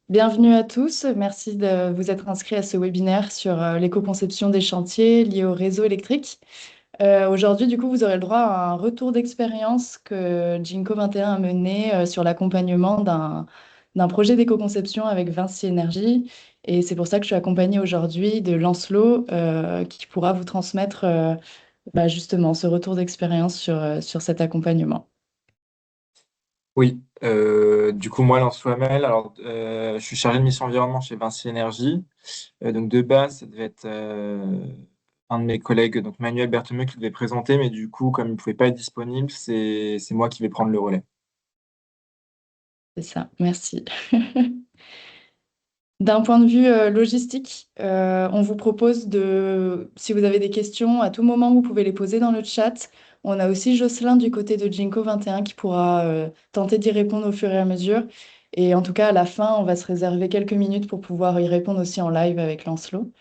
Bienvenue à tous. Merci de vous être inscrits à ce webinaire sur l'éco-conception des chantiers liés au réseau électrique. Aujourd'hui, du coup, vous aurez le droit à un retour d'expérience que Jinko 21 a mené sur l'accompagnement d'un projet d'éco-conception avec Vinci Énergie. Et c'est pour ça que je suis accompagnée aujourd'hui de Lancelot qui pourra vous transmettre justement ce retour d'expérience sur cet accompagnement. Oui, du coup, moi, Lance Flamel, alors je suis chargé de mission environnement chez Vinci Énergie. Donc, de base, ça devait être un de mes collègues, donc Manuel Berthomeu, qui devait présenter, mais du coup, comme il ne pouvait pas être disponible, c'est moi qui vais prendre le relais. C'est ça, merci. D'un point de vue logistique, on vous propose si vous avez des questions, à tout moment, vous pouvez les poser dans le chat. On a aussi Jocelyn du côté de Jinko 21 qui pourra tenter d'y répondre au fur et à mesure. Et en tout cas, à la fin, on va se réserver quelques minutes pour pouvoir y répondre aussi en live avec Lancelot.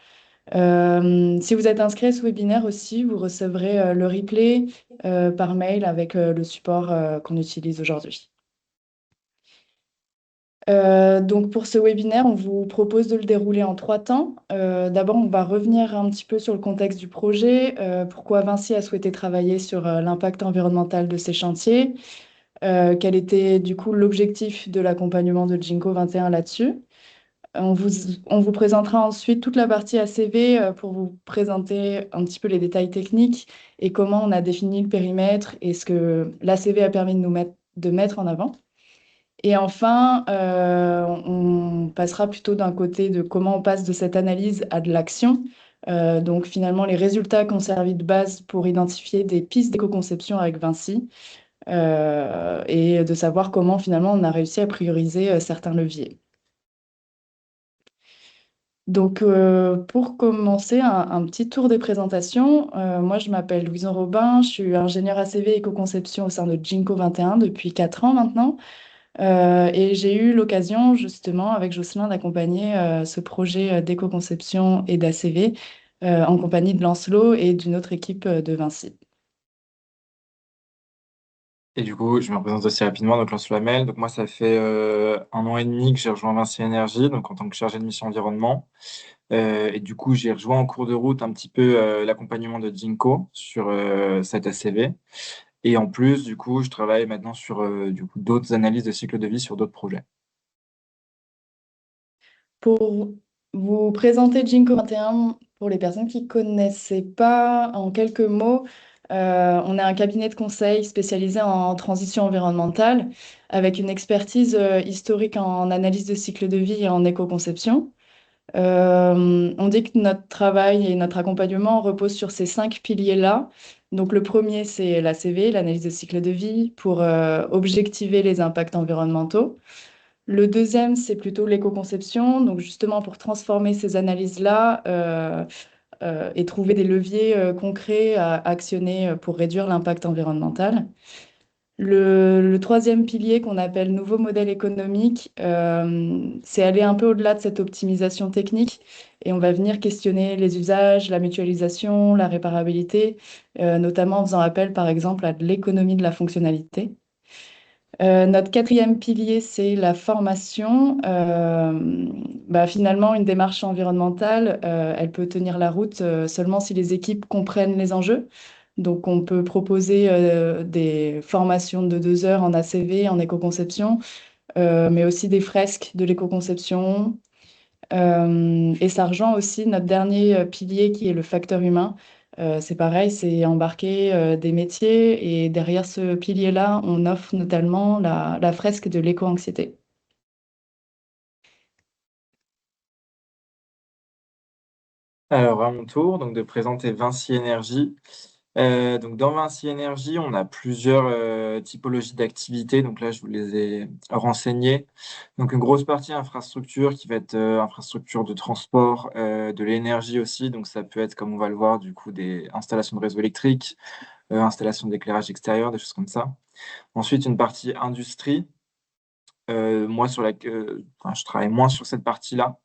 Si vous êtes inscrit à ce webinaire aussi, vous recevrez le replay par mail avec le support qu'on utilise aujourd'hui. Donc pour ce webinaire, on vous propose de le dérouler en trois temps. D'abord, on va revenir un petit peu sur le contexte du projet, pourquoi Vinci a souhaité travailler sur l'impact environnemental de ces chantiers, quel était du coup l'objectif de l'accompagnement de Jinko 21 là-dessus. On vous présentera ensuite toute la partie ACV pour vous présenter un petit peu les détails techniques et comment on a défini le périmètre et ce que l'ACV a permis de mettre en avant. Et enfin, on passera plutôt d'un côté de comment on passe de cette analyse à de l'action. Donc finalement, les résultats qui ont servi de base pour identifier des pistes d'éco-conception avec Vinci et de savoir comment finalement on a réussi à prioriser certains leviers. Donc pour commencer, un petit tour des présentations. Moi, je m'appelle Louison Robin, je suis ingénieure ACV éco-conception au sein de Jinko 21 depuis 4 ans maintenant. Et j'ai eu l'occasion, justement, avec Jocelyn, d'accompagner ce projet d'éco-conception et d'ACV en compagnie de Lancelot et d'une autre équipe de Vinci. Et du coup, je me représente aussi rapidement, donc Lance Flamel. Donc, moi, ça fait 1 an et demi que j'ai rejoint Vinci Énergie, donc en tant que chargé de mission environnement. Et du coup, j'ai rejoint en cours de route un petit peu l'accompagnement de Jinko sur cette ACV. Et en plus, du coup, je travaille maintenant sur du coup, d'autres analyses de cycle de vie sur d'autres projets. Pour vous présenter Jinko 21, pour les personnes qui ne connaissaient pas, en quelques mots, on est un cabinet de conseil spécialisé en transition environnementale avec une expertise historique en analyse de cycle de vie et en éco-conception. On dit que notre travail et notre accompagnement reposent sur ces 5 piliers-là. Donc le premier, c'est l'ACV, l'analyse de cycle de vie, pour objectiver les impacts environnementaux. Le deuxième, c'est plutôt l'éco-conception, donc justement pour transformer ces analyses-là et trouver des leviers concrets à actionner pour réduire l'impact environnemental. Le troisième pilier qu'on appelle nouveau modèle économique, c'est aller un peu au-delà de cette optimisation technique et on va venir questionner les usages, la mutualisation, la réparabilité, notamment en faisant appel par exemple à de l'économie de la fonctionnalité. Notre quatrième pilier, c'est la formation. Finalement, une démarche environnementale, elle peut tenir la route seulement si les équipes comprennent les enjeux. Donc, on peut proposer des formations de 2 heures en ACV, en éco-conception, mais aussi des fresques de l'éco-conception, et ça rejoint aussi notre dernier pilier qui est le facteur humain. C'est pareil, c'est embarquer des métiers et derrière ce pilier-là, on offre notamment la fresque de l'éco-anxiété. Alors, à mon tour, donc de présenter Vinci Énergie. Donc, dans Vinci Énergie, on a plusieurs typologies d'activités. Donc là, je vous les ai renseignées. Donc, une grosse partie infrastructure qui va être infrastructure de transport, de l'énergie aussi. Donc, ça peut être, comme on va le voir, du coup, des installations de réseau électrique, installations d'éclairage extérieur, des choses comme ça. Ensuite, une partie industrie. Moi, enfin, je travaille moins sur cette partie-là.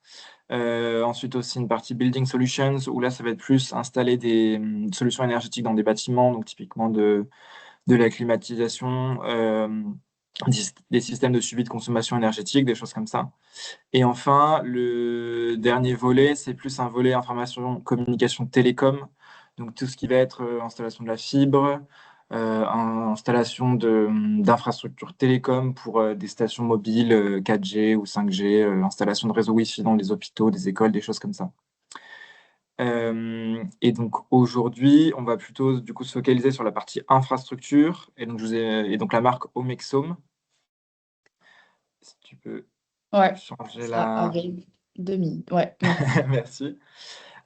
Ensuite aussi une partie Building Solutions, où là, ça va être plus installer des solutions énergétiques dans des bâtiments, donc typiquement de la climatisation, des systèmes de suivi de consommation énergétique, des choses comme ça. Et enfin, le dernier volet, c'est plus un volet information, communication, télécom. Donc tout ce qui va être installation de la fibre, installation d'infrastructures télécom pour des stations mobiles 4G ou 5G, installation de réseau Wi-Fi dans les hôpitaux, des écoles, des choses comme ça. Et donc aujourd'hui, on va plutôt du coup se focaliser sur la partie infrastructure. Et donc, et donc la marque Omexome, si tu peux Ouais, changer ça la... arrive. Demi. Ouais, merci. Merci.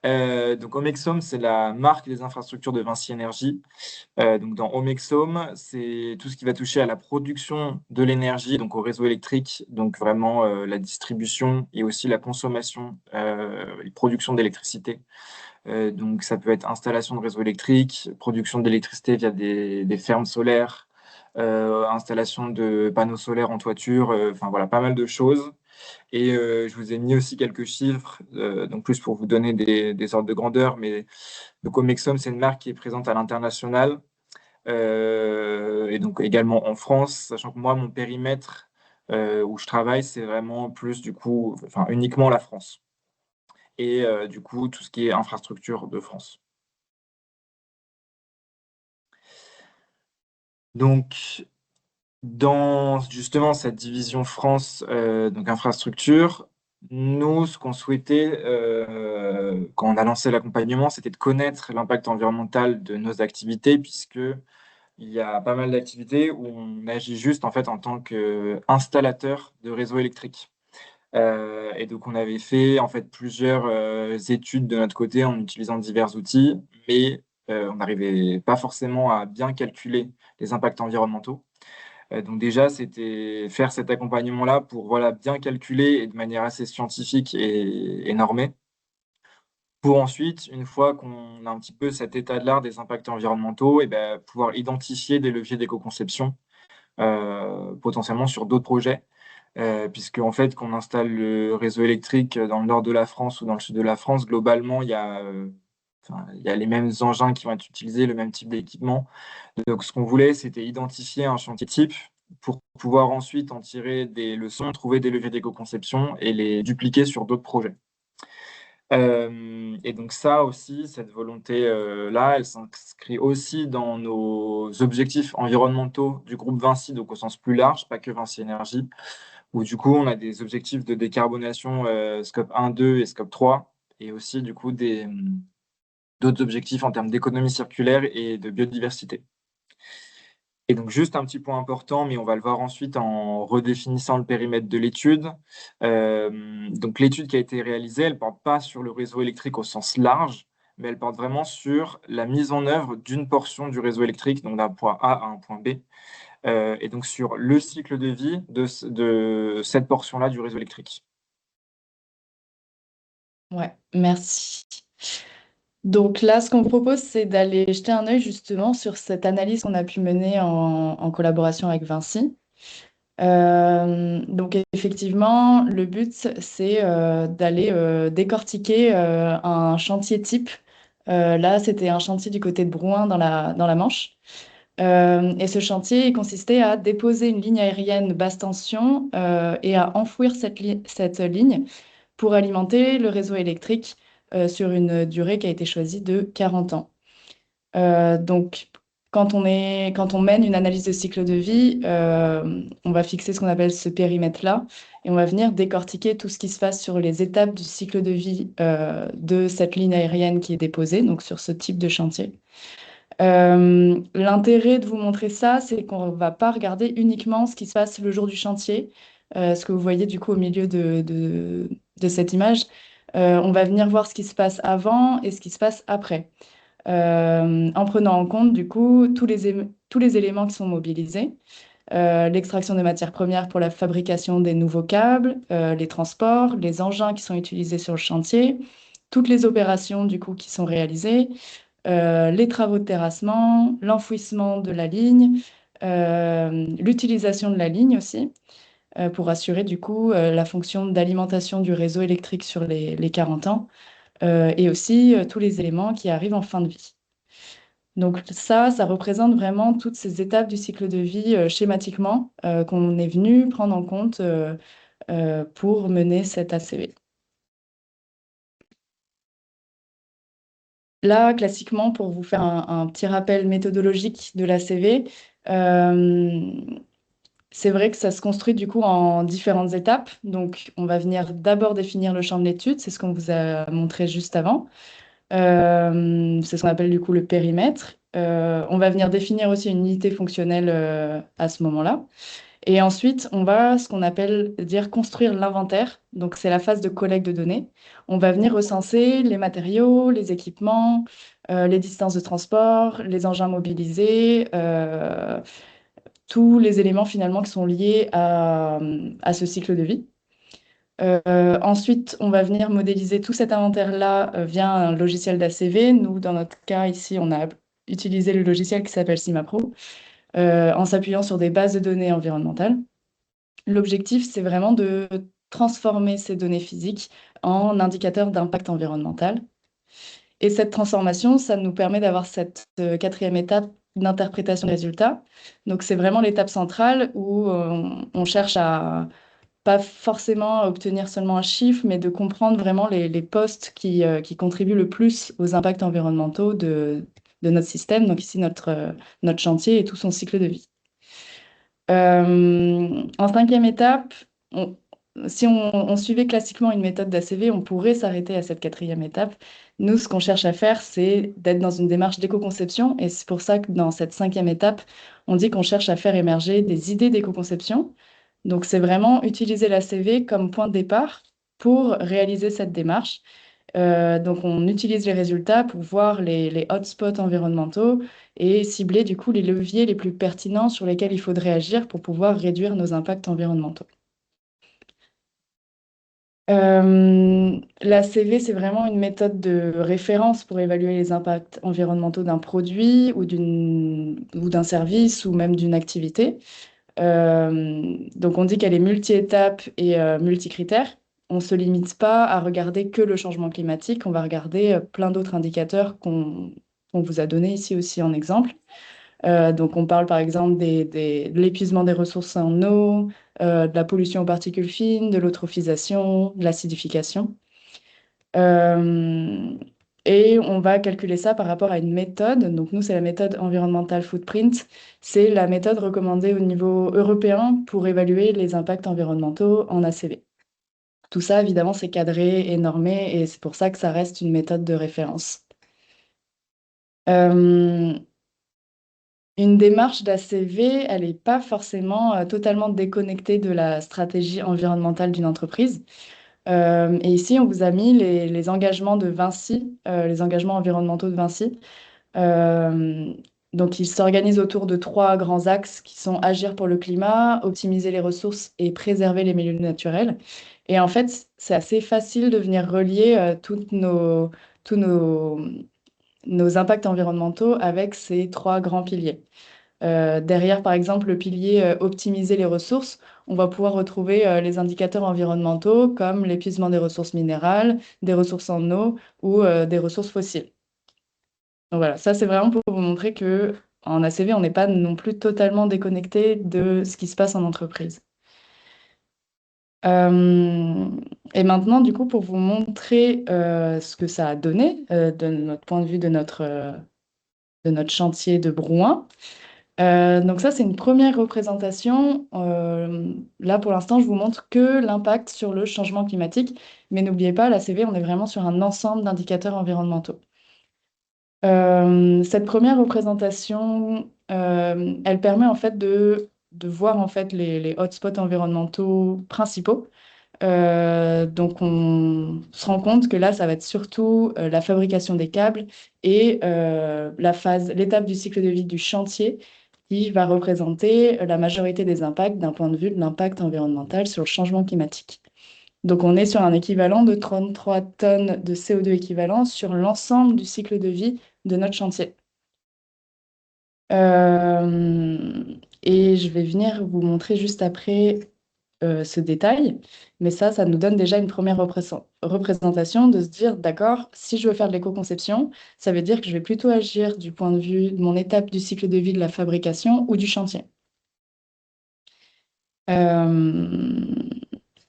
Donc Omexome, c'est la marque des infrastructures de Vinci Énergie. Donc dans Omexome, c'est tout ce qui va toucher à la production de l'énergie, donc au réseau électrique, donc vraiment la distribution et aussi la consommation et production d'électricité. Donc ça peut être installation de réseau électrique, production d'électricité via des fermes solaires, installation de panneaux solaires en toiture, enfin voilà, pas mal de choses. Et je vous ai mis aussi quelques chiffres, donc plus pour vous donner des ordres de grandeur, mais donc Omexom, c'est une marque qui est présente à l'international et donc également en France, sachant que moi, mon périmètre où je travaille, c'est vraiment plus du coup, enfin uniquement la France et du coup tout ce qui est infrastructure de France. Donc dans justement cette division France, donc infrastructure, nous, ce qu'on souhaitait quand on a lancé l'accompagnement, c'était de connaître l'impact environnemental de nos activités, puisque il y a pas mal d'activités où on agit juste en fait en tant qu'installateur de réseaux électriques. Et donc on avait fait en fait plusieurs études de notre côté en utilisant divers outils, mais on n'arrivait pas forcément à bien calculer les impacts environnementaux. Donc déjà, c'était faire cet accompagnement-là pour voilà, bien calculer et de manière assez scientifique et normée, pour ensuite, une fois qu'on a un petit peu cet état de l'art des impacts environnementaux, et ben, pouvoir identifier des leviers d'éco-conception potentiellement sur d'autres projets, puisque en fait, qu'on installe le réseau électrique dans le nord de la France ou dans le sud de la France, globalement, enfin, il y a les mêmes engins qui vont être utilisés, le même type d'équipement. Donc, ce qu'on voulait, c'était identifier un chantier type pour pouvoir ensuite en tirer des leçons, trouver des leviers d'éco-conception et les dupliquer sur d'autres projets. Et donc ça aussi, cette volonté-là, elle s'inscrit aussi dans nos objectifs environnementaux du groupe Vinci, donc au sens plus large, pas que Vinci Énergie, où du coup, on a des objectifs de décarbonation scope 1, 2 et scope 3, et aussi du coup d'autres objectifs en termes d'économie circulaire et de biodiversité. Et donc, juste un petit point important, mais on va le voir ensuite en redéfinissant le périmètre de l'étude. Donc, l'étude qui a été réalisée, elle ne porte pas sur le réseau électrique au sens large, mais elle porte vraiment sur la mise en œuvre d'une portion du réseau électrique, donc d'un point A à un point B, et donc sur le cycle de vie de cette portion-là du réseau électrique. Ouais, merci. Donc là, ce qu'on propose, c'est d'aller jeter un œil justement sur cette analyse qu'on a pu mener en collaboration avec Vinci. Donc effectivement, le but, c'est d'aller décortiquer un chantier type. Là, c'était un chantier du côté de Brouin dans la Manche. Et ce chantier il consistait à déposer une ligne aérienne basse tension et à enfouir cette ligne pour alimenter le réseau électrique sur une durée qui a été choisie de 40 ans. Donc, quand on mène une analyse de cycle de vie, on va fixer ce qu'on appelle ce périmètre-là et on va venir décortiquer tout ce qui se passe sur les étapes du cycle de vie de cette ligne aérienne qui est déposée, donc sur ce type de chantier. L'intérêt de vous montrer ça, c'est qu'on ne va pas regarder uniquement ce qui se passe le jour du chantier, ce que vous voyez du coup au milieu de cette image. On va venir voir ce qui se passe avant et ce qui se passe après, en prenant en compte du coup tous les éléments qui sont mobilisés. L'extraction des matières premières pour la fabrication des nouveaux câbles, les transports, les engins qui sont utilisés sur le chantier, toutes les opérations du coup qui sont réalisées, les travaux de terrassement, l'enfouissement de la ligne, l'utilisation de la ligne aussi, pour assurer du coup la fonction d'alimentation du réseau électrique sur les 40 ans, et aussi tous les éléments qui arrivent en fin de vie. Donc ça représente vraiment toutes ces étapes du cycle de vie schématiquement qu'on est venu prendre en compte pour mener cet ACV. Là, classiquement, pour vous faire un petit rappel méthodologique de l'ACV, c'est vrai que ça se construit du coup en différentes étapes. Donc, on va venir d'abord définir le champ de l'étude, c'est ce qu'on vous a montré juste avant. C'est ce qu'on appelle du coup le périmètre. On va venir définir aussi une unité fonctionnelle à ce moment-là. Et ensuite, on va ce qu'on appelle dire construire l'inventaire. Donc, c'est la phase de collecte de données. On va venir recenser les matériaux, les équipements, les distances de transport, les engins mobilisés, tous les éléments finalement qui sont liés à ce cycle de vie. Ensuite, on va venir modéliser tout cet inventaire-là via un logiciel d'ACV. Nous, dans notre cas ici, on a utilisé le logiciel qui s'appelle CIMAPRO en s'appuyant sur des bases de données environnementales. L'objectif, c'est vraiment de transformer ces données physiques en indicateurs d'impact environnemental. Et cette transformation, ça nous permet d'avoir cette quatrième étape d'interprétation des résultats. Donc, c'est vraiment l'étape centrale où on cherche à pas forcément obtenir seulement un chiffre, mais de comprendre vraiment les postes qui contribuent le plus aux impacts environnementaux de notre système, donc ici notre chantier et tout son cycle de vie. En cinquième étape, si on suivait classiquement une méthode d'ACV, on pourrait s'arrêter à cette quatrième étape. Nous, ce qu'on cherche à faire, c'est d'être dans une démarche d'éco-conception. Et c'est pour ça que dans cette cinquième étape, on dit qu'on cherche à faire émerger des idées d'éco-conception. Donc, c'est vraiment utiliser l'ACV comme point de départ pour réaliser cette démarche. Donc, on utilise les résultats pour voir les hotspots environnementaux et cibler du coup les leviers les plus pertinents sur lesquels il faudrait agir pour pouvoir réduire nos impacts environnementaux. L'ACV, c'est vraiment une méthode de référence pour évaluer les impacts environnementaux d'un produit ou d'un service ou même d'une activité. Donc on dit qu'elle est multi-étapes et multi-critères. On ne se limite pas à regarder que le changement climatique, on va regarder plein d'autres indicateurs qu'on vous a donnés ici aussi en exemple. Donc on parle par exemple de l'épuisement des ressources en eau, de la pollution aux particules fines, de l'eutrophisation, de l'acidification. Euh, et on va calculer ça par rapport à une méthode. Donc nous, c'est la méthode Environmental Footprint. C'est la méthode recommandée au niveau européen pour évaluer les impacts environnementaux en ACV. Tout ça, évidemment, c'est cadré et normé et c'est pour ça que ça reste une méthode de référence. Euh, une démarche d'ACV, elle n'est pas forcément totalement déconnectée de la stratégie environnementale d'une entreprise. Et ici, on vous a mis les engagements de Vinci, les engagements environnementaux de Vinci. Euh, donc, ils s'organisent autour de trois grands axes qui sont agir pour le climat, optimiser les ressources et préserver les milieux naturels. Et en fait, c'est assez facile de venir relier tous nos impacts environnementaux avec ces trois grands piliers. Derrière, par exemple, le pilier optimiser les ressources, on va pouvoir retrouver les indicateurs environnementaux comme l'épuisement des ressources minérales, des ressources en eau ou des ressources fossiles. Donc voilà, ça c'est vraiment pour vous montrer que en ACV, on n'est pas non plus totalement déconnecté de ce qui se passe en entreprise. Euh, et maintenant, du coup, pour vous montrer ce que ça a donné de notre point de vue de notre chantier de Brouin. Donc ça, c'est une première représentation. Là, pour l'instant, je vous montre que l'impact sur le changement climatique. Mais n'oubliez pas, l'ACV, on est vraiment sur un ensemble d'indicateurs environnementaux. Cette première représentation, elle permet en fait de voir en fait les hotspots environnementaux principaux. Donc on se rend compte que là, ça va être surtout la fabrication des câbles et l'étape du cycle de vie du chantier qui va représenter la majorité des impacts d'un point de vue de l'impact environnemental sur le changement climatique. Donc on est sur un équivalent de 33 tonnes de CO2 équivalent sur l'ensemble du cycle de vie de notre chantier. Et je vais venir vous montrer juste après ce détail, mais ça nous donne déjà une première représentation de se dire, d'accord, si je veux faire de l'éco-conception, ça veut dire que je vais plutôt agir du point de vue de mon étape du cycle de vie de la fabrication ou du chantier. Euh,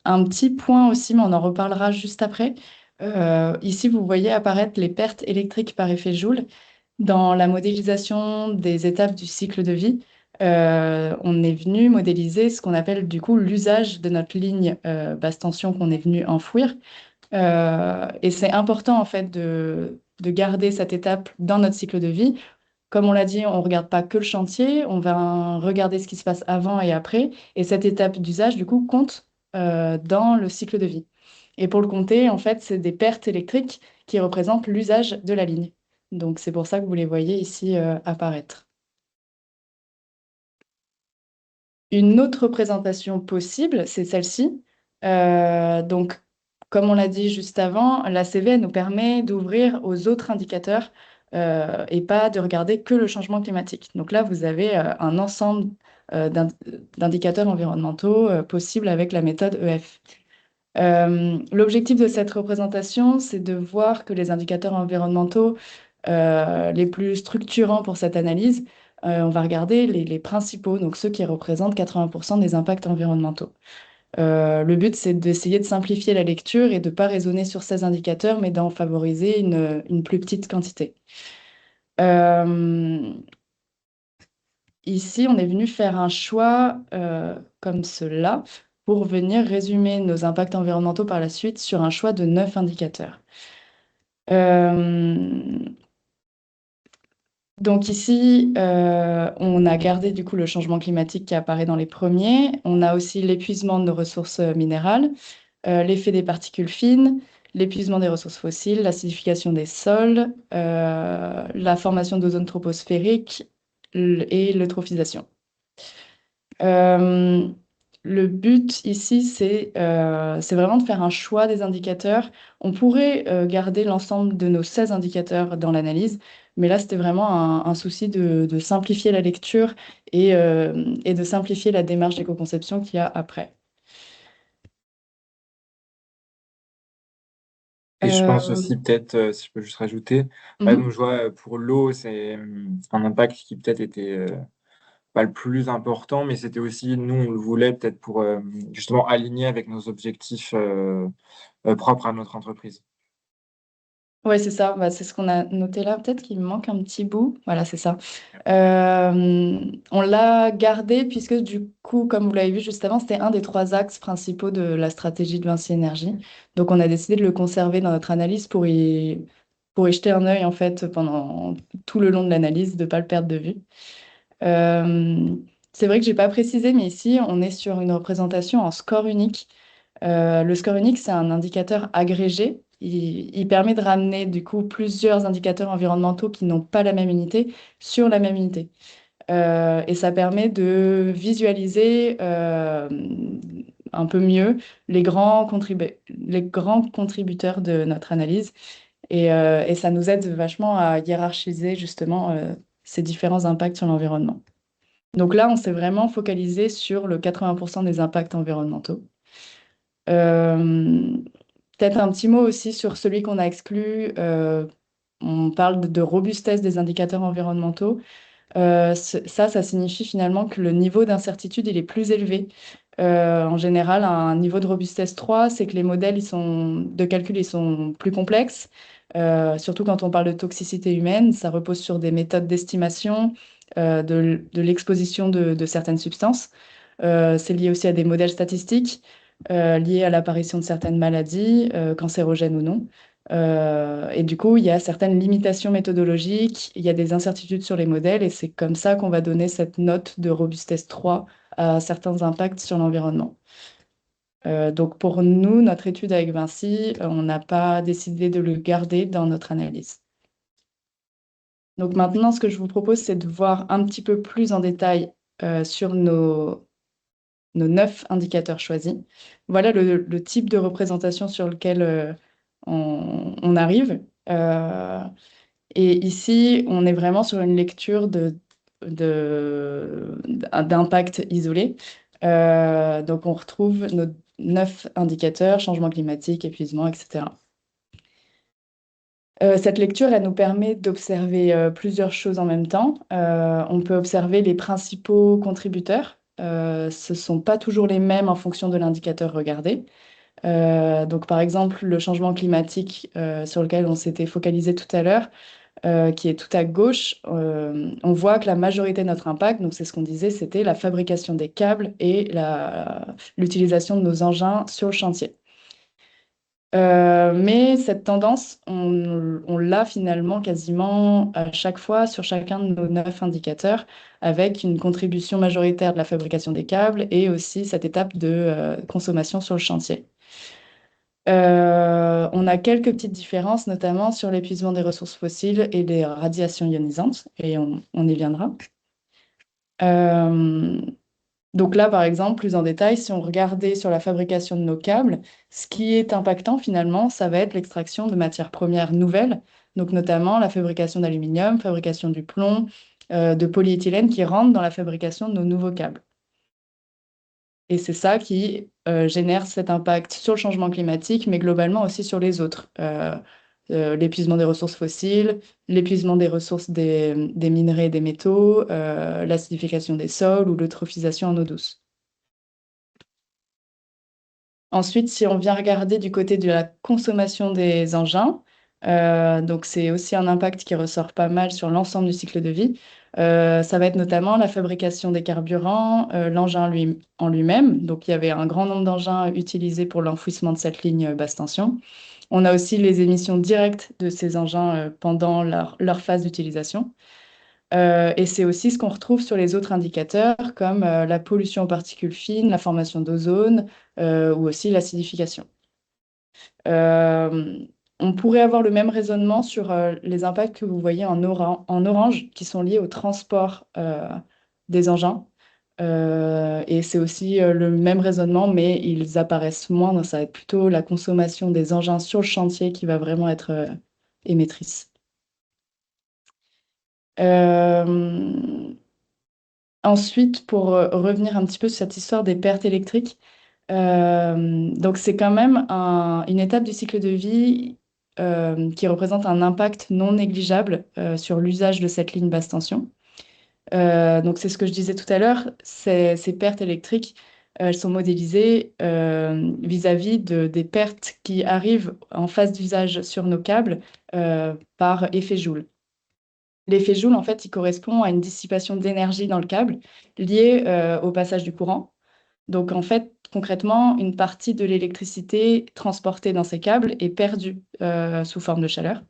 un petit point aussi, mais on en reparlera juste après. Ici, vous voyez apparaître les pertes électriques par effet Joule. Dans la modélisation des étapes du cycle de vie, on est venu modéliser ce qu'on appelle du coup l'usage de notre ligne basse tension qu'on est venu enfouir. Et c'est important en fait de garder cette étape dans notre cycle de vie. Comme on l'a dit, on ne regarde pas que le chantier, on va regarder ce qui se passe avant et après. Et cette étape d'usage, du coup, compte dans le cycle de vie. Et pour le compter, en fait, c'est des pertes électriques qui représentent l'usage de la ligne. Donc c'est pour ça que vous les voyez ici apparaître. Une autre représentation possible, c'est celle-ci. Donc, comme on l'a dit juste avant, la CV elle nous permet d'ouvrir aux autres indicateurs et pas de regarder que le changement climatique. Donc là, vous avez un ensemble d'indicateurs environnementaux possibles avec la méthode EF. L'objectif de cette représentation, c'est de voir que les indicateurs environnementaux les plus structurants pour cette analyse, on va regarder les principaux, donc ceux qui représentent 80% des impacts environnementaux. Le but, c'est d'essayer de simplifier la lecture et de ne pas raisonner sur ces indicateurs, mais d'en favoriser une plus petite quantité. Euh, Ici, on est venu faire un choix comme cela pour venir résumer nos impacts environnementaux par la suite sur un choix de 9 indicateurs. Euh, Donc ici, on a gardé du coup le changement climatique qui apparaît dans les premiers. On a aussi l'épuisement de nos ressources minérales, l'effet des particules fines, l'épuisement des ressources fossiles, l'acidification des sols, la formation d'ozone troposphérique et l'eutrophisation. Euh, le but ici, c'est vraiment de faire un choix des indicateurs. On pourrait garder l'ensemble de nos 16 indicateurs dans l'analyse, mais là, c'était vraiment un souci de simplifier la lecture et de simplifier la démarche d'éco-conception qu'il y a après. Et je pense Euh, aussi peut-être, si je peux juste rajouter, donc mhm. je vois pour l'eau, c'est un impact qui peut-être était pas le plus important, mais c'était aussi, nous, on le voulait peut-être pour justement aligner avec nos objectifs propres à notre entreprise. Ouais, c'est ça. Bah, c'est ce qu'on a noté là. Peut-être qu'il me manque un petit bout. Voilà, c'est ça. On l'a gardé puisque du coup, comme vous l'avez vu juste avant, c'était un des trois axes principaux de la stratégie de Vinci Énergie. Donc, on a décidé de le conserver dans notre analyse pour y jeter un œil en fait pendant tout le long de l'analyse, de ne pas le perdre de vue. Euh, c'est vrai que j'ai pas précisé, mais ici, on est sur une représentation en score unique. Le score unique, c'est un indicateur agrégé. Il permet de ramener du coup plusieurs indicateurs environnementaux qui n'ont pas la même unité sur la même unité. Et ça permet de visualiser un peu mieux les grands contributeurs de notre analyse. Et ça nous aide vachement à hiérarchiser justement ces différents impacts sur l'environnement. Donc là, on s'est vraiment focalisé sur le 80% des impacts environnementaux. Euh, Peut-être un petit mot aussi sur celui qu'on a exclu. On parle de robustesse des indicateurs environnementaux. Ça signifie finalement que le niveau d'incertitude, il est plus élevé. En général, un niveau de robustesse 3, c'est que les modèles de calcul ils sont plus complexes. Surtout quand on parle de toxicité humaine, ça repose sur des méthodes d'estimation de l'exposition de certaines substances. C'est lié aussi à des modèles statistiques liés à l'apparition de certaines maladies, cancérogènes ou non. Et du coup, il y a certaines limitations méthodologiques, il y a des incertitudes sur les modèles, et c'est comme ça qu'on va donner cette note de robustesse 3 à certains impacts sur l'environnement. Donc pour nous, notre étude avec Vinci, on n'a pas décidé de le garder dans notre analyse. Donc maintenant, ce que je vous propose, c'est de voir un petit peu plus en détail sur nos 9 indicateurs choisis. Voilà le type de représentation sur lequel on arrive. Et ici, on est vraiment sur une lecture d'impact isolé. Donc, on retrouve nos 9 indicateurs, changement climatique, épuisement, etc. Cette lecture, elle nous permet d'observer plusieurs choses en même temps. On peut observer les principaux contributeurs. Ce ne sont pas toujours les mêmes en fonction de l'indicateur regardé. Donc, par exemple, le changement climatique sur lequel on s'était focalisé tout à l'heure, qui est tout à gauche, on voit que la majorité de notre impact, donc c'est ce qu'on disait, c'était la fabrication des câbles et l'utilisation de nos engins sur le chantier. Mais cette tendance, on l'a finalement quasiment à chaque fois sur chacun de nos 9 indicateurs, avec une contribution majoritaire de la fabrication des câbles et aussi cette étape de consommation sur le chantier. On a quelques petites différences, notamment sur l'épuisement des ressources fossiles et les radiations ionisantes, et on y viendra. Euh, donc là, par exemple, plus en détail, si on regardait sur la fabrication de nos câbles, ce qui est impactant finalement, ça va être l'extraction de matières premières nouvelles, donc notamment la fabrication d'aluminium, fabrication du plomb, de polyéthylène qui rentrent dans la fabrication de nos nouveaux câbles. Et c'est ça qui génère cet impact sur le changement climatique, mais globalement aussi sur les autres. L'épuisement des ressources fossiles, l'épuisement des ressources des minerais et des métaux, l'acidification des sols ou l'eutrophisation en eau douce. Ensuite, si on vient regarder du côté de la consommation des engins, donc c'est aussi un impact qui ressort pas mal sur l'ensemble du cycle de vie. Ça va être notamment la fabrication des carburants, l'engin en lui-même. Donc il y avait un grand nombre d'engins utilisés pour l'enfouissement de cette ligne basse tension. On a aussi les émissions directes de ces engins pendant leur phase d'utilisation. Et c'est aussi ce qu'on retrouve sur les autres indicateurs, comme la pollution aux particules fines, la formation d'ozone ou aussi l'acidification. Euh, on pourrait avoir le même raisonnement sur les impacts que vous voyez en orange, qui sont liés au transport des engins. Et c'est aussi le même raisonnement, mais ils apparaissent moins. Donc ça va être plutôt la consommation des engins sur le chantier qui va vraiment être émettrice. Euh, Ensuite, pour revenir un petit peu sur cette histoire des pertes électriques, donc c'est quand même une étape du cycle de vie qui représente un impact non négligeable sur l'usage de cette ligne basse tension. Donc c'est ce que je disais tout à l'heure, ces pertes électriques, elles sont modélisées vis-à-vis des pertes qui arrivent en phase d'usage sur nos câbles par effet Joule. L'effet Joule, en fait, il correspond à une dissipation d'énergie dans le câble liée au passage du courant. Donc, en fait, concrètement, une partie de l'électricité transportée dans ces câbles est perdue sous forme de chaleur.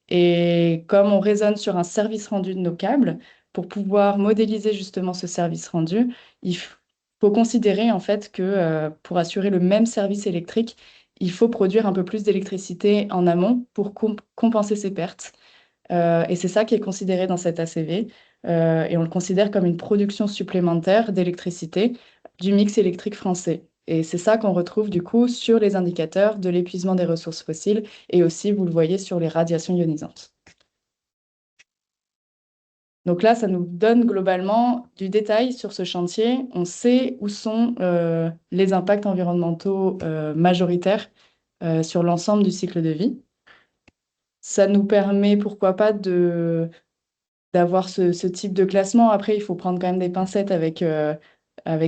Et comme on raisonne sur un service rendu de nos câbles, pour pouvoir modéliser justement ce service rendu, il faut considérer en fait que pour assurer le même service électrique, il faut produire un peu plus d'électricité en amont pour compenser ces pertes. Et c'est ça qui est considéré dans cet ACV. Et on le considère comme une production supplémentaire d'électricité du mix électrique français. Et c'est ça qu'on retrouve du coup sur les indicateurs de l'épuisement des ressources fossiles et aussi, vous le voyez, sur les radiations ionisantes. Donc là, ça nous donne globalement du détail sur ce chantier. On sait où sont les impacts environnementaux majoritaires sur l'ensemble du cycle de vie. Ça nous permet, pourquoi pas, d'avoir ce type de classement. Après, il faut prendre quand même des pincettes avec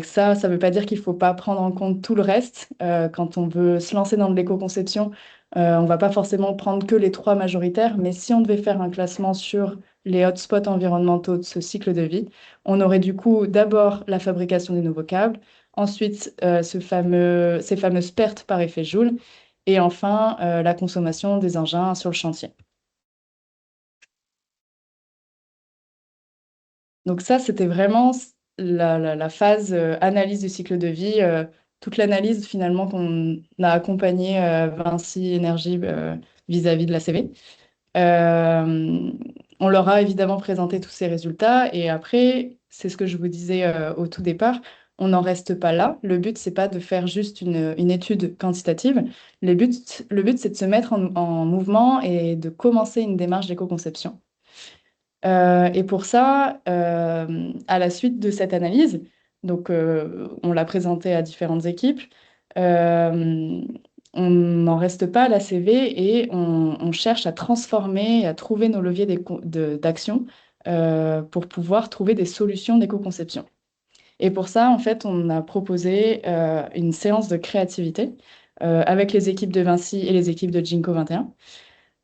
ça. Ça ne veut pas dire qu'il ne faut pas prendre en compte tout le reste. Quand on veut se lancer dans de l'éco-conception, on ne va pas forcément prendre que les 3 majoritaires, mais si on devait faire un classement sur les hotspots environnementaux de ce cycle de vie, on aurait du coup d'abord la fabrication des nouveaux câbles, ensuite ces fameuses pertes par effet Joule, et enfin la consommation des engins sur le chantier. Donc ça, c'était vraiment la phase analyse du cycle de vie, toute l'analyse finalement qu'on a accompagné Vinci Énergie vis-à-vis de la CV. Euh, on leur a évidemment présenté tous ces résultats et après, c'est ce que je vous disais au tout départ, on n'en reste pas là. Le but, c'est pas de faire juste une étude quantitative. Le but, c'est de se mettre en mouvement et de commencer une démarche d'éco-conception. Et pour ça, à la suite de cette analyse, Donc, on l'a présenté à différentes équipes. Euh, on n'en reste pas à la CV et on cherche à transformer, à trouver nos leviers d'action pour pouvoir trouver des solutions d'éco-conception. Et pour ça, en fait, on a proposé une séance de créativité avec les équipes de Vinci et les équipes de Ginkgo 21.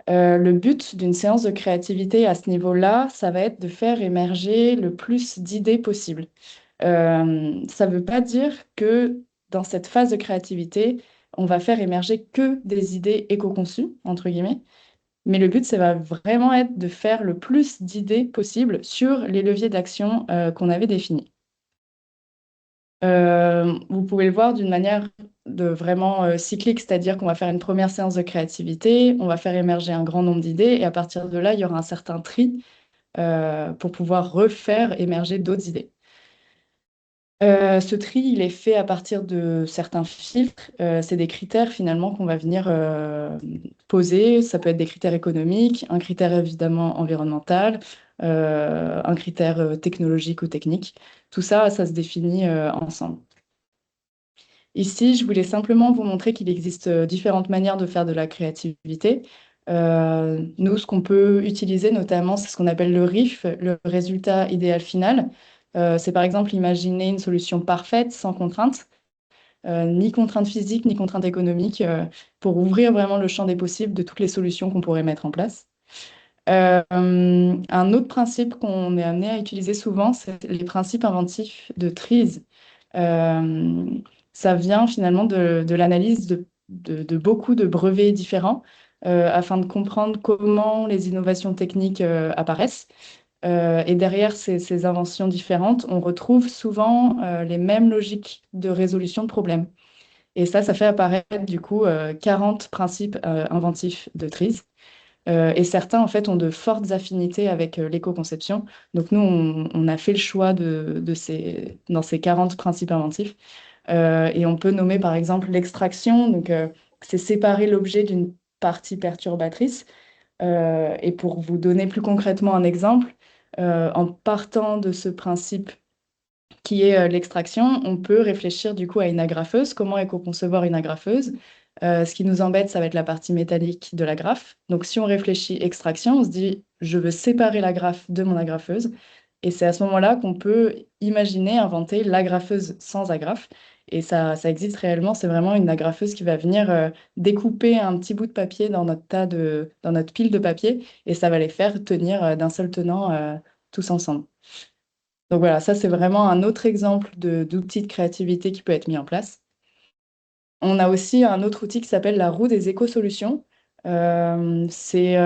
Le but d'une séance de créativité à ce niveau-là, ça va être de faire émerger le plus d'idées possible. Ça ne veut pas dire que dans cette phase de créativité, on va faire émerger que des idées éco-conçues, entre guillemets, mais le but, ça va vraiment être de faire le plus d'idées possible sur les leviers d'action qu'on avait définis. Vous pouvez le voir d'une manière de vraiment cyclique, c'est-à-dire qu'on va faire une première séance de créativité, on va faire émerger un grand nombre d'idées, et à partir de là, il y aura un certain tri pour pouvoir refaire émerger d'autres idées. Ce tri, il est fait à partir de certains filtres. C'est des critères finalement qu'on va venir poser. Ça peut être des critères économiques, un critère évidemment environnemental, un critère technologique ou technique. Tout ça, ça se définit ensemble. Ici, je voulais simplement vous montrer qu'il existe différentes manières de faire de la créativité. Nous, ce qu'on peut utiliser notamment, c'est ce qu'on appelle le RIF, le résultat idéal final. C'est par exemple imaginer une solution parfaite, sans contrainte, ni contrainte physique, ni contrainte économique, pour ouvrir vraiment le champ des possibles de toutes les solutions qu'on pourrait mettre en place. Un autre principe qu'on est amené à utiliser souvent, c'est les principes inventifs de Trees. Euh, Ça vient finalement de l'analyse de beaucoup de brevets différents afin de comprendre comment les innovations techniques apparaissent. Et derrière ces inventions différentes, on retrouve souvent les mêmes logiques de résolution de problèmes. Et ça fait apparaître du coup 40 principes inventifs de Trees. Et certains, en fait, ont de fortes affinités avec l'éco-conception. Donc, nous, on a fait le choix dans ces 40 principes inventifs. Et on peut nommer, par exemple, l'extraction. Donc, c'est séparer l'objet d'une partie perturbatrice. Et pour vous donner plus concrètement un exemple, en partant de ce principe qui est l'extraction, on peut réfléchir du coup à une agrafeuse. Comment éco-concevoir une agrafeuse? Ce qui nous embête, ça va être la partie métallique de l'agrafe. Donc, si on réfléchit extraction, on se dit, je veux séparer l'agrafe de mon agrafeuse. Et c'est à ce moment-là qu'on peut imaginer, inventer l'agrafeuse sans agrafe. Et ça existe réellement. C'est vraiment une agrafeuse qui va venir découper un petit bout de papier dans notre pile de papier. Et ça va les faire tenir d'un seul tenant tous ensemble. Donc voilà, ça c'est vraiment un autre exemple d'outil de créativité qui peut être mis en place. On a aussi un autre outil qui s'appelle la roue des éco-solutions. C'est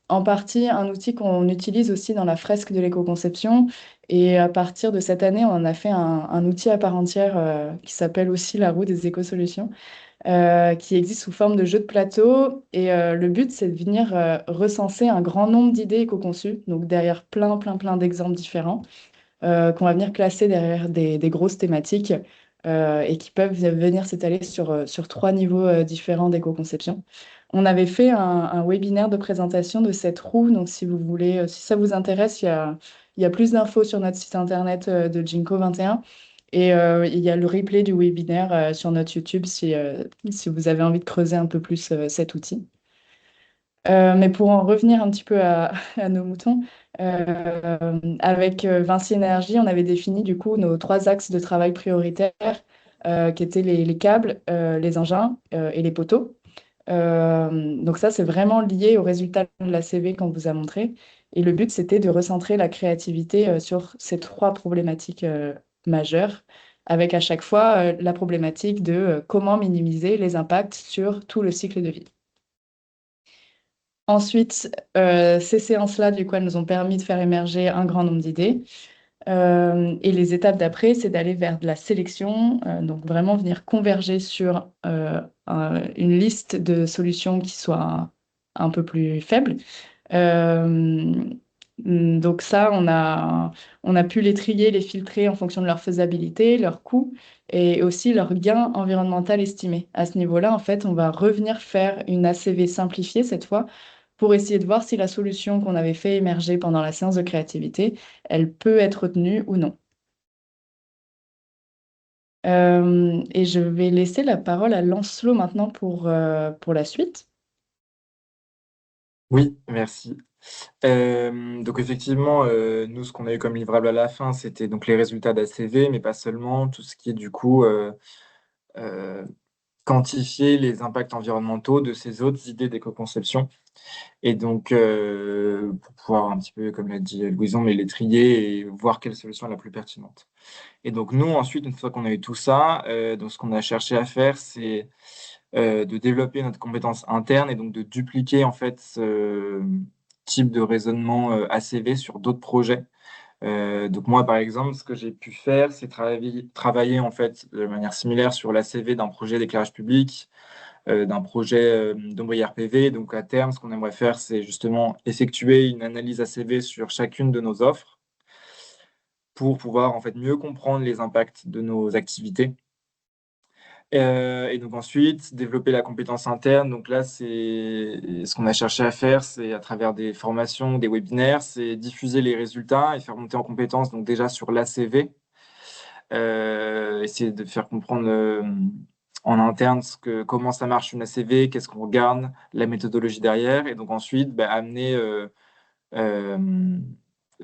en partie un outil qu'on utilise aussi dans la fresque de l'éco-conception. Et à partir de cette année, on en a fait un outil à part entière qui s'appelle aussi la roue des éco-solutions, qui existe sous forme de jeu de plateau. Et le but, c'est de venir recenser un grand nombre d'idées éco-conçues, donc derrière plein d'exemples différents qu'on va venir classer derrière des grosses thématiques et qui peuvent venir s'étaler sur trois niveaux différents d'éco-conception. On avait fait un webinaire de présentation de cette roue, donc si vous voulez, si ça vous intéresse, il y a plus d'infos sur notre site internet de Ginkgo 21 et il y a le replay du webinaire sur notre YouTube si vous avez envie de creuser un peu plus cet outil. Mais pour en revenir un petit peu à nos moutons, avec Vinci Énergie, on avait défini du coup nos trois axes de travail prioritaires qui étaient les câbles, les engins et les poteaux. Donc ça, c'est vraiment lié au résultat de la CV qu'on vous a montré. Et le but, c'était de recentrer la créativité sur ces trois problématiques majeures, avec à chaque fois la problématique de comment minimiser les impacts sur tout le cycle de vie. Ensuite, ces séances-là, du coup, elles nous ont permis de faire émerger un grand nombre d'idées. Et les étapes d'après, c'est d'aller vers de la sélection, donc vraiment venir converger sur une liste de solutions qui soit un peu plus faible. Euh, donc ça, on a pu les trier, les filtrer en fonction de leur faisabilité, leur coût et aussi leur gain environnemental estimé. À ce niveau-là, en fait, on va revenir faire une ACV simplifiée cette fois pour essayer de voir si la solution qu'on avait fait émerger pendant la séance de créativité, elle peut être retenue ou non. Et je vais laisser la parole à Lancelot maintenant pour la suite. Oui, merci. Donc effectivement, nous, ce qu'on a eu comme livrable à la fin, c'était donc les résultats d'ACV, mais pas seulement, tout ce qui est du coup euh, quantifier les impacts environnementaux de ces autres idées d'éco-conception. Et donc, pour pouvoir un petit peu, comme l'a dit Louison, mais les trier et voir quelle solution est la plus pertinente. Et donc, nous, ensuite, une fois qu'on a eu tout ça, donc ce qu'on a cherché à faire, c'est de développer notre compétence interne et donc de dupliquer en fait ce type de raisonnement ACV sur d'autres projets. Donc moi, par exemple, ce que j'ai pu faire, c'est travailler en fait de manière similaire sur l'ACV d'un projet d'éclairage public, d'un projet d'ombrière PV. Donc à terme, ce qu'on aimerait faire, c'est justement effectuer une analyse ACV sur chacune de nos offres pour pouvoir en fait mieux comprendre les impacts de nos activités. Et donc ensuite, développer la compétence interne. Donc là, c'est ce qu'on a cherché à faire, c'est à travers des formations, des webinaires, c'est diffuser les résultats et faire monter en compétence. Donc déjà sur l'ACV, essayer de faire comprendre en interne comment ça marche une ACV, qu'est-ce qu'on regarde, la méthodologie derrière, et donc ensuite amener euh,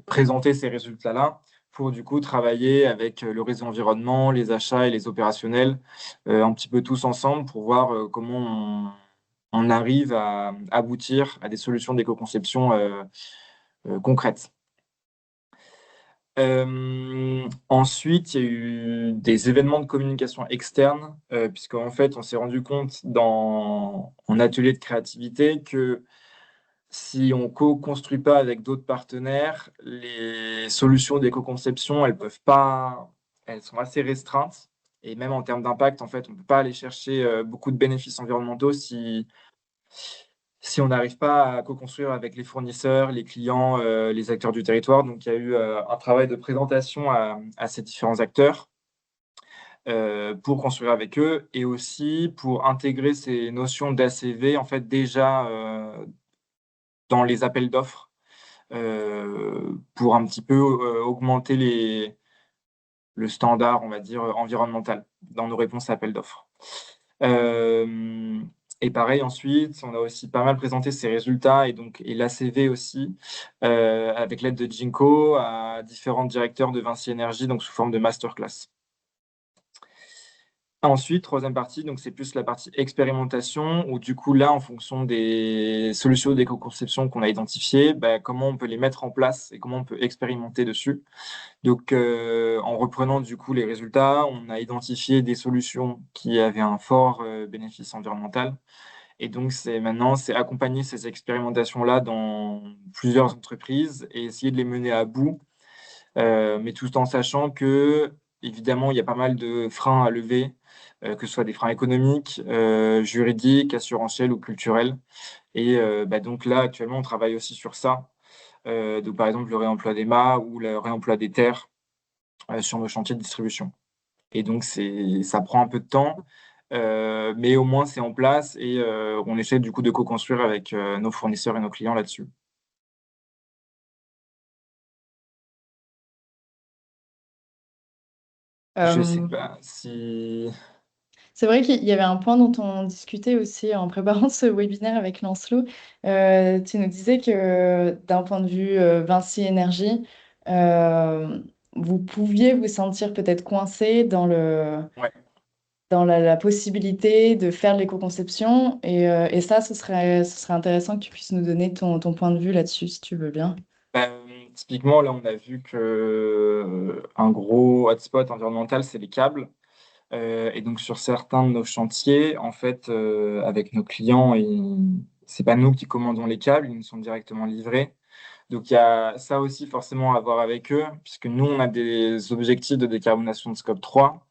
présenter ces résultats-là pour du coup travailler avec le réseau environnement, les achats et les opérationnels, un petit peu tous ensemble pour voir comment on arrive à aboutir à des solutions d'éco-conception concrètes. Ensuite, il y a eu des événements de communication externe, puisqu'en fait, on s'est rendu compte en atelier de créativité que si on co-construit pas avec d'autres partenaires, les solutions d'éco-conception, elles peuvent pas, elles sont assez restreintes. Et même en termes d'impact, en fait, on peut pas aller chercher beaucoup de bénéfices environnementaux si on n'arrive pas à co-construire avec les fournisseurs, les clients, les acteurs du territoire. Donc, il y a eu un travail de présentation à ces différents acteurs pour construire avec eux et aussi pour intégrer ces notions d'ACV en fait déjà dans les appels d'offres pour un petit peu augmenter le standard, on va dire, environnemental dans nos réponses à appels d'offres. Euh, et pareil, ensuite, on a aussi pas mal présenté ces résultats et l'ACV aussi, avec l'aide de Jinko à différents directeurs de Vinci Énergie, donc sous forme de masterclass. Ensuite, troisième partie, donc c'est plus la partie expérimentation, où du coup là, en fonction des solutions d'éco-conception qu'on a identifiées, comment on peut les mettre en place et comment on peut expérimenter dessus. Donc, en reprenant du coup les résultats, on a identifié des solutions qui avaient un fort bénéfice environnemental. Et donc, c'est accompagner ces expérimentations-là dans plusieurs entreprises et essayer de les mener à bout, mais tout en sachant que, évidemment, il y a pas mal de freins à lever, que ce soit des freins économiques, juridiques, assurantiels ou culturels. Et donc là, actuellement, on travaille aussi sur ça. Donc, par exemple, le réemploi des mâts ou le réemploi des terres sur nos chantiers de distribution. Et donc, ça prend un peu de temps, mais au moins c'est en place et on essaie du coup de co-construire avec nos fournisseurs et nos clients là-dessus. Je sais Euh, pas si... c'est vrai qu'il y avait un point dont on discutait aussi en préparant ce webinaire avec Lancelot. Tu nous disais que d'un point de vue Vinci Énergie, euh, vous pouviez vous sentir peut-être coincé Ouais. dans la possibilité de faire de l'éco-conception. Et ça, ce serait intéressant que tu puisses nous donner ton point de vue là-dessus, si tu veux bien. Typiquement, là, on a vu que un gros hotspot environnemental, c'est les câbles. Et donc, sur certains de nos chantiers, en fait, avec nos clients, c'est pas nous qui commandons les câbles, ils nous sont directement livrés. Donc, il y a ça aussi forcément à voir avec eux, puisque nous, on a des objectifs de décarbonation de scope 3.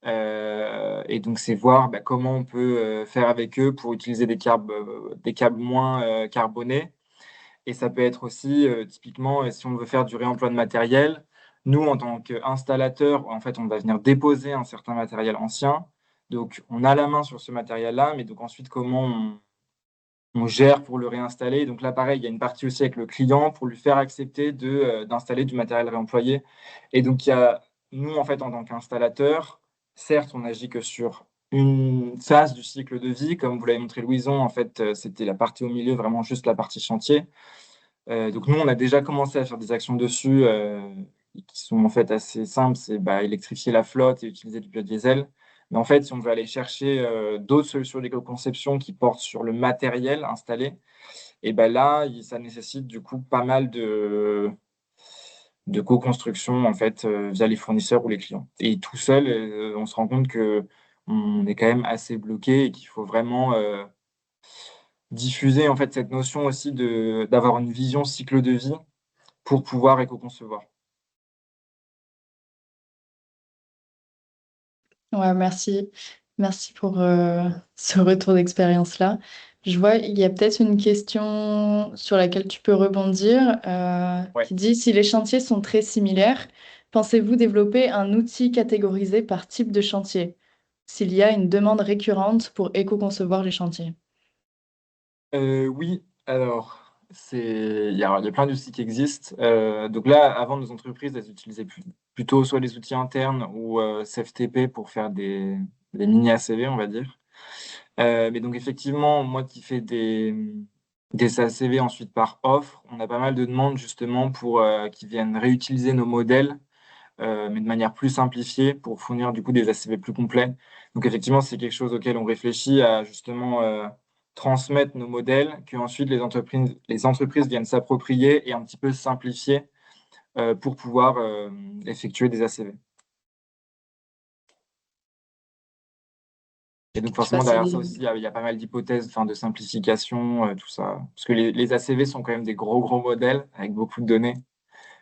Et donc, c'est voir comment on peut faire avec eux pour utiliser des câbles moins carbonés. Et ça peut être aussi, typiquement, si on veut faire du réemploi de matériel, nous, en tant qu'installateur, en fait, on va venir déposer un certain matériel ancien. Donc, on a la main sur ce matériel-là, mais donc ensuite, comment on gère pour le réinstaller. Donc là, pareil, il y a une partie aussi avec le client pour lui faire accepter d'installer du matériel réemployé. Et donc, il y a nous, en fait, en tant qu'installateur, certes, on n'agit que sur une phase du cycle de vie, comme vous l'avez montré Louison, en fait, c'était la partie au milieu, vraiment juste la partie chantier. Donc nous, on a déjà commencé à faire des actions dessus qui sont en fait assez simples, c'est électrifier la flotte et utiliser du biodiesel. Mais en fait, si on veut aller chercher d'autres solutions d'éco-conception qui portent sur le matériel installé, et ben là, ça nécessite du coup pas mal de co-construction en fait via les fournisseurs ou les clients. Et tout seul, on se rend compte que on est quand même assez bloqué et qu'il faut vraiment diffuser en fait cette notion aussi de d'avoir une vision cycle de vie pour pouvoir éco-concevoir. Ouais, merci. Merci pour ce retour d'expérience-là. Je vois, il y a peut-être une question sur laquelle tu peux rebondir, Ouais. qui dit, si les chantiers sont très similaires, pensez-vous développer un outil catégorisé par type de chantier, s'il y a une demande récurrente pour éco-concevoir les chantiers? Oui, alors il y a plein d'outils qui existent. Donc là, avant, nos entreprises, elles utilisaient plutôt soit des outils internes ou CFTP pour faire des mini ACV, on va dire. Mais donc effectivement, moi qui fais des ACV ensuite par offre, on a pas mal de demandes justement pour qui viennent réutiliser nos modèles, mais de manière plus simplifiée pour fournir du coup des ACV plus complets. Donc effectivement, c'est quelque chose auquel on réfléchit à justement transmettre nos modèles, que ensuite les entreprises viennent s'approprier et un petit peu simplifier pour pouvoir effectuer des ACV. Et donc Je forcément derrière ça facilite. aussi, il y a pas mal d'hypothèses, enfin, de simplification, tout ça. Parce que les ACV sont quand même des gros modèles avec beaucoup de données.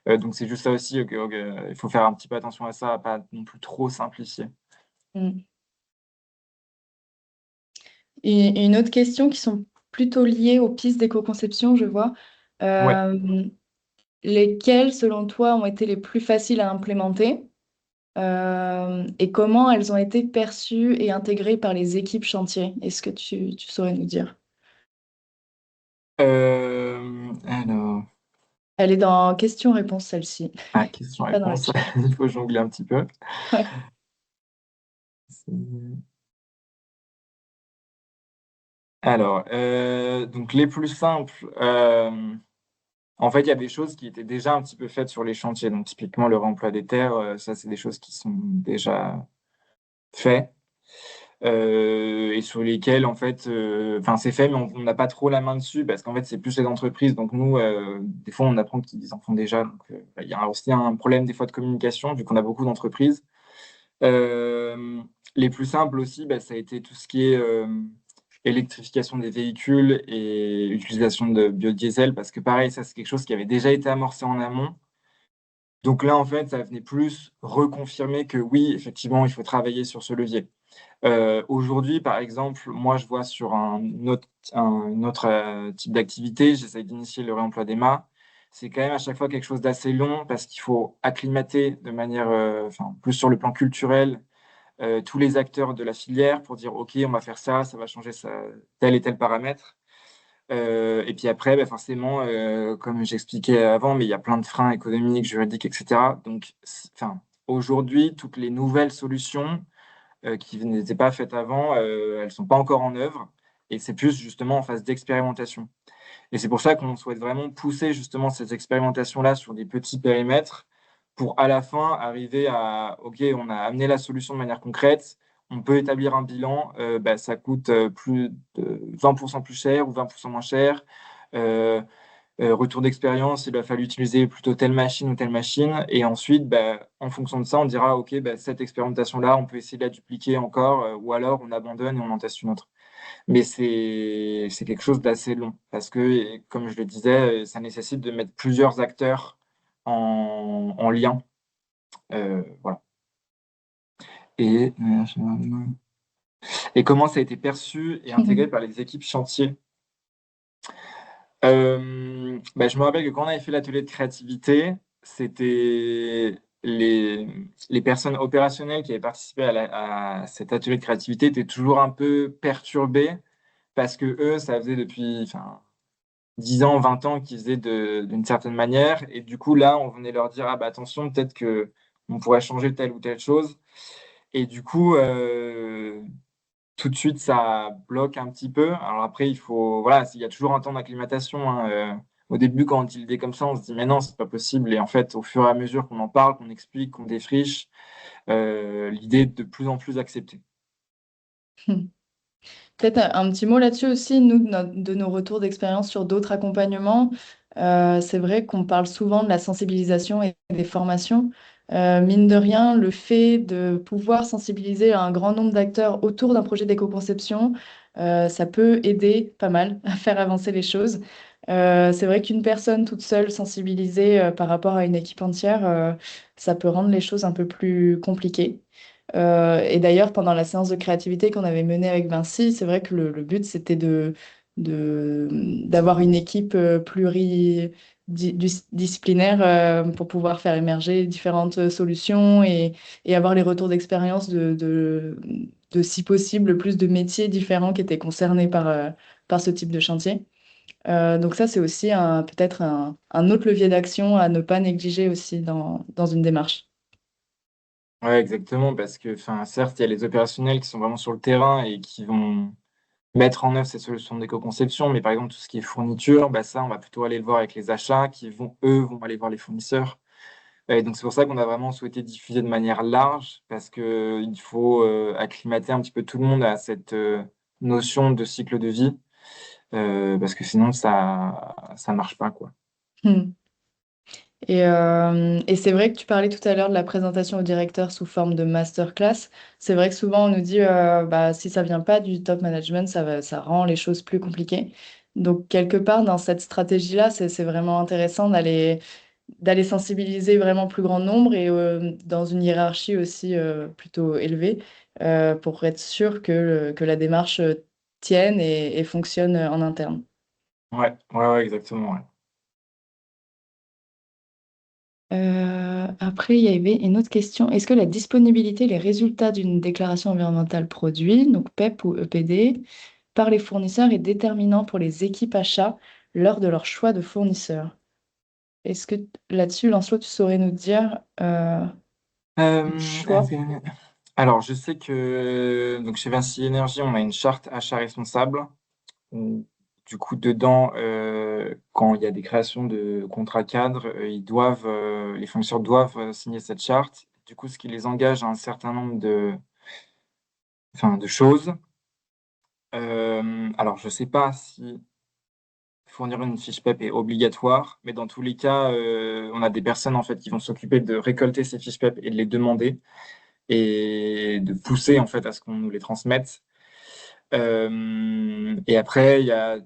Donc c'est juste ça aussi, il faut faire un petit peu attention à ça, à pas non plus trop simplifier. Mm. Et une autre question qui sont plutôt liées aux pistes d'éco-conception, je vois. Ouais. Euh, Lesquelles, selon toi, ont été les plus faciles à implémenter? Et comment elles ont été perçues et intégrées par les équipes chantier? Est-ce que tu saurais nous dire? Alors, Elle est dans question-réponse, celle-ci, pas dans le question-réponse, chat. il faut jongler un petit peu. Ouais. Alors, donc les plus simples, en fait, il y a des choses qui étaient déjà un petit peu faites sur les chantiers. Donc typiquement, le réemploi des terres, ça, c'est des choses qui sont déjà faites. Et sur lesquels en fait, enfin c'est fait, mais on n'a pas trop la main dessus parce qu'en fait c'est plus les entreprises. Donc nous, des fois on apprend qu'ils en font déjà. Donc il y a aussi un problème des fois de communication vu qu'on a beaucoup d'entreprises. Euh, les plus simples aussi, ça a été tout ce qui est électrification des véhicules et utilisation de biodiesel parce que pareil, ça c'est quelque chose qui avait déjà été amorcé en amont. Donc là en fait, ça venait plus reconfirmer que oui, effectivement, il faut travailler sur ce levier. Aujourd'hui, par exemple, moi, je vois sur un autre type d'activité, j'essaie d'initier le réemploi des mâts. C'est quand même à chaque fois quelque chose d'assez long parce qu'il faut acclimater de manière, enfin, plus sur le plan culturel, tous les acteurs de la filière pour dire, OK, on va faire ça, ça va changer tel et tel paramètre. Et puis après, forcément, comme j'expliquais avant, mais il y a plein de freins économiques, juridiques, etc. Donc, enfin, aujourd'hui, toutes les nouvelles solutions qui n'étaient pas faites avant, elles sont pas encore en œuvre et c'est plus justement en phase d'expérimentation. Et c'est pour ça qu'on souhaite vraiment pousser justement cette expérimentation-là sur des petits périmètres pour à la fin arriver à, OK, on a amené la solution de manière concrète, on peut établir un bilan, ça coûte plus de 20% plus cher ou 20% moins cher. Euh, Retour d'expérience, il a fallu utiliser plutôt telle machine ou telle machine. Et ensuite, en fonction de ça, on dira, OK, cette expérimentation-là, on peut essayer de la dupliquer encore, ou alors on abandonne et on en teste une autre. Mais c'est quelque chose d'assez long, parce que, comme je le disais, ça nécessite de mettre plusieurs acteurs en lien. Voilà. Et, et comment ça a été perçu et intégré par les équipes chantier? Je me rappelle que quand on avait fait l'atelier de créativité, c'était les personnes opérationnelles qui avaient participé à cet atelier de créativité étaient toujours un peu perturbées parce que eux, ça faisait depuis 10 ans, 20 ans qu'ils faisaient d'une certaine manière. Et du coup, là, on venait leur dire, ah attention, peut-être que on pourrait changer telle ou telle chose. Et du coup, tout de suite, ça bloque un petit peu. Alors après, voilà, il y a toujours un temps d'acclimatation, hein. Au début, quand on dit l'idée comme ça, on se dit, mais non, c'est pas possible. Et en fait, au fur et à mesure qu'on en parle, qu'on explique, qu'on défriche, l'idée est de plus en plus acceptée. Peut-être un petit mot là-dessus aussi, nous, de nos retours d'expérience sur d'autres accompagnements. C'est vrai qu'on parle souvent de la sensibilisation et des formations. Mine de rien, le fait de pouvoir sensibiliser un grand nombre d'acteurs autour d'un projet d'éco-conception, ça peut aider pas mal à faire avancer les choses. C'est vrai qu'une personne toute seule sensibilisée par rapport à une équipe entière, ça peut rendre les choses un peu plus compliquées. Et d'ailleurs, pendant la séance de créativité qu'on avait menée avec Vinci, c'est vrai que le but, c'était d'avoir une équipe pluridisciplinaire pour pouvoir faire émerger différentes solutions et avoir les retours d'expérience de, si possible, plus de métiers différents qui étaient concernés par ce type de chantier. Donc ça, c'est aussi peut-être un autre levier d'action à ne pas négliger aussi dans une démarche. Ouais, exactement, parce que, enfin, certes, il y a les opérationnels qui sont vraiment sur le terrain et qui vont mettre en œuvre ces solutions d'éco-conception, mais par exemple, tout ce qui est fourniture, bah, ça, on va plutôt aller le voir avec les achats qui eux, vont aller voir les fournisseurs. Et donc, c'est pour ça qu'on a vraiment souhaité diffuser de manière large, parce que il faut acclimater un petit peu tout le monde à cette notion de cycle de vie, parce que sinon, ça marche pas, quoi. Hmm. Et c'est vrai que tu parlais tout à l'heure de la présentation au directeur sous forme de masterclass. C'est vrai que souvent on nous dit bah, si ça vient pas du top management, ça rend les choses plus compliquées. Donc quelque part dans cette stratégie-là, c'est vraiment intéressant d'aller sensibiliser vraiment plus grand nombre et dans une hiérarchie aussi plutôt élevée pour être sûr que la démarche tienne et fonctionne en interne. Ouais, ouais, ouais, exactement, ouais. Après, il y avait une autre question. Est-ce que la disponibilité, les résultats d'une déclaration environnementale produit, donc PEP ou EPD, par les fournisseurs est déterminant pour les équipes achats lors de leur choix de fournisseur? Est-ce que là-dessus, Lancelot, tu saurais nous dire le Euh, choix? alors, je sais que donc chez Vinci Énergie, on a une charte achat responsable. où, Du coup, dedans, quand il y a des créations de contrats cadres, les fournisseurs doivent signer cette charte. Du coup, ce qui les engage à un certain nombre de choses. Alors, je ne sais pas si fournir une fiche PEP est obligatoire, mais dans tous les cas, on a des personnes en fait qui vont s'occuper de récolter ces fiches PEP et de les demander et de pousser en fait à ce qu'on nous les transmette. Et après, il y a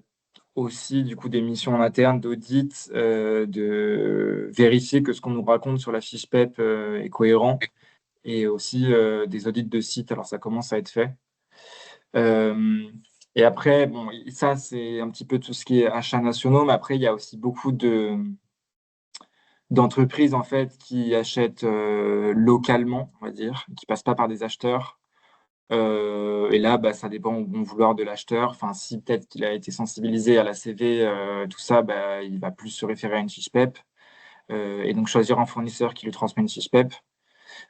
aussi du coup des missions en interne d'audit, de vérifier que ce qu'on nous raconte sur la fiche PEP est cohérent, et aussi des audits de site. Alors ça commence à être fait. Euh, et après, bon, ça c'est un petit peu tout ce qui est achats nationaux, mais après il y a aussi beaucoup d'entreprises en fait qui achètent localement, on va dire, qui passent pas par des acheteurs. Et là, bah, ça dépend au bon vouloir de l'acheteur. Enfin, si peut-être qu'il a été sensibilisé à la CV, tout ça, bah, il va plus se référer à une fiche PEP, et donc choisir un fournisseur qui lui transmet une fiche PEP.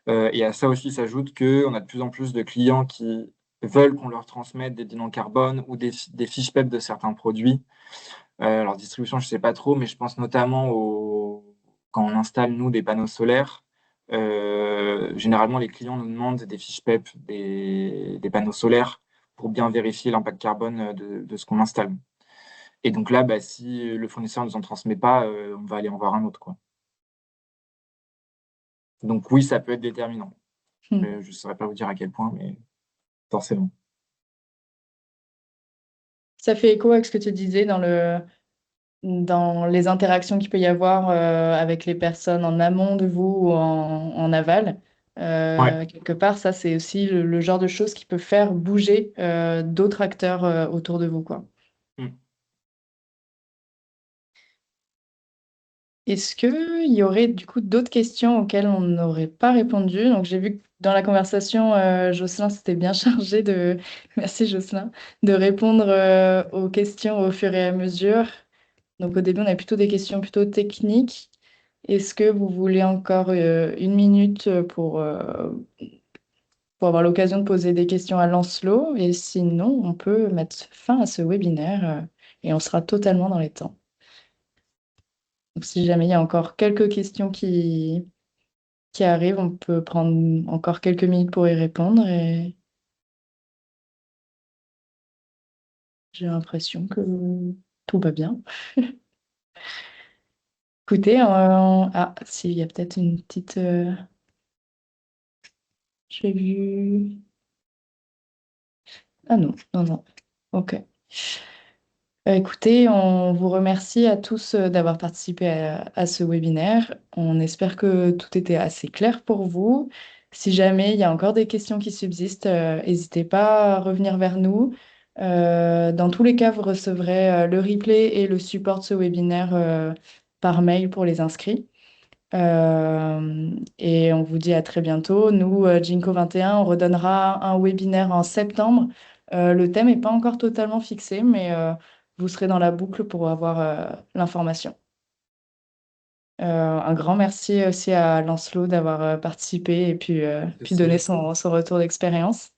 Et à ça aussi s'ajoute que on a de plus en plus de clients qui veulent qu'on leur transmette des bilans carbone ou des fiches PEP de certains produits. Alors, distribution, je sais pas trop, mais je pense notamment quand on installe, nous, des panneaux solaires. Généralement, les clients nous demandent des fiches PEP des panneaux solaires pour bien vérifier l'impact carbone de ce qu'on installe. Et donc là, bah, si le fournisseur ne nous en transmet pas, on va aller en voir un autre, quoi. Donc oui, ça peut être déterminant. Hmm. Je ne saurais pas vous dire à quel point, mais forcément. Ça fait écho avec ce que tu disais dans les interactions qu'il peut y avoir avec les personnes en amont de vous ou en aval. Ouais. Quelque part, ça, c'est aussi le genre de choses qui peut faire bouger d'autres acteurs autour de vous, quoi. Mm. Est-ce qu'il y aurait du coup d'autres questions auxquelles on n'aurait pas répondu? Donc j'ai vu que dans la conversation, Jocelyn s'était bien chargé merci Jocelyn, de répondre aux questions au fur et à mesure. Donc au début, on avait plutôt des questions plutôt techniques. Est-ce que vous voulez encore une minute pour pour avoir l'occasion de poser des questions à Lancelot. Et sinon, on peut mettre fin à ce webinaire et on sera totalement dans les temps. Donc, si jamais il y a encore quelques questions qui arrivent, on peut prendre encore quelques minutes pour y répondre. Et j'ai l'impression que tout va bien. Écoutez, ah, si, il y a peut-être une petite. J'ai vu. Ah non, non, non. Ok. Écoutez, on vous remercie à tous d'avoir participé à ce webinaire. On espère que tout était assez clair pour vous. Si jamais il y a encore des questions qui subsistent, n'hésitez pas à revenir vers nous. Dans tous les cas, vous recevrez le replay et le support de ce webinaire par mail pour les inscrits. Et on vous dit à très bientôt. Nous, Ginkgo 21, on redonnera un webinaire en septembre. Le thème n'est pas encore totalement fixé, mais vous serez dans la boucle pour avoir l'information. Un grand merci aussi à Lancelot d'avoir participé et puis donné Merci. son retour d'expérience.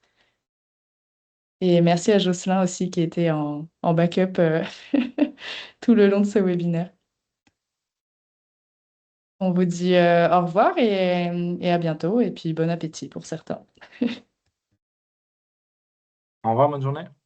Et merci à Jocelyn aussi qui était en backup tout le long de ce webinaire. On vous dit au revoir et à bientôt, et puis bon appétit pour certains. Au revoir, bonne journée.